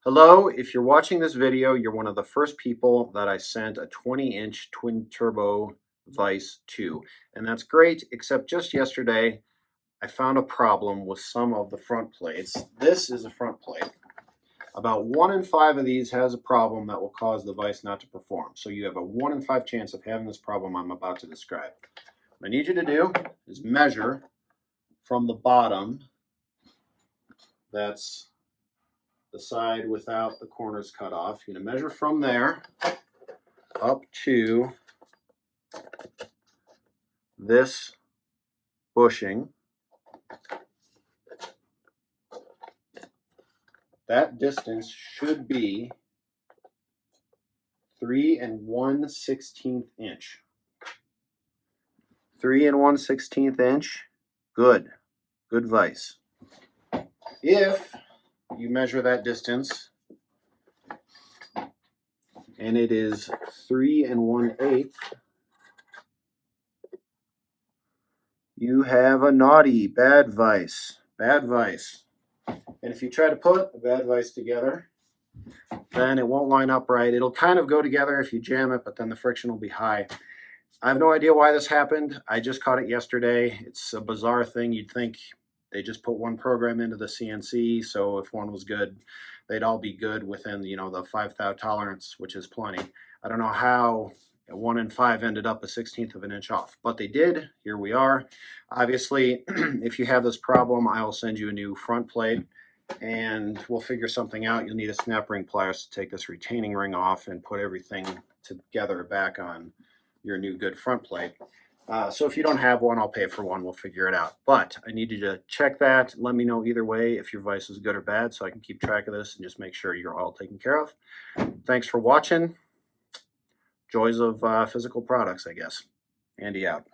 Hello, if you're watching this video, you're one of the first people that I sent a 20-inch twin turbo vise to. And that's great, except just yesterday, I found a problem with some of the front plates. This is a front plate. About 1 in 5 of these has a problem that will cause the vise not to perform. So you have a 1 in 5 chance of having this problem I'm about to describe. What I need you to do is measure from the bottom, that's the side without the corners cut off. You're going to measure from there up to this bushing. That distance should be 3 1/16 inch. 3 1/16 inch. Good vise. If you measure that distance and it is 3 1/8, you have a naughty, bad vise. Bad vise. And if you try to put a bad vise together, then it won't line up right. It'll kind of go together if you jam it, but then the friction will be high. I have no idea why this happened. I just caught it yesterday. It's a bizarre thing. You'd think they just put one program into the CNC, so if one was good, they'd all be good within, the 5 thou tolerance, which is plenty. I don't know how 1 in 5 ended up a 1/16 of an inch off, but they did. Here we are. Obviously, if you have this problem, I will send you a new front plate and we'll figure something out. You'll need a snap ring pliers to take this retaining ring off and put everything together back on your new good front plate. So if you don't have one, I'll pay for one. We'll figure it out. But I need you to check that. Let me know either way if your vise is good or bad so I can keep track of this and just make sure you're all taken care of. Thanks for watching. Joys of physical products, I guess. Andy out.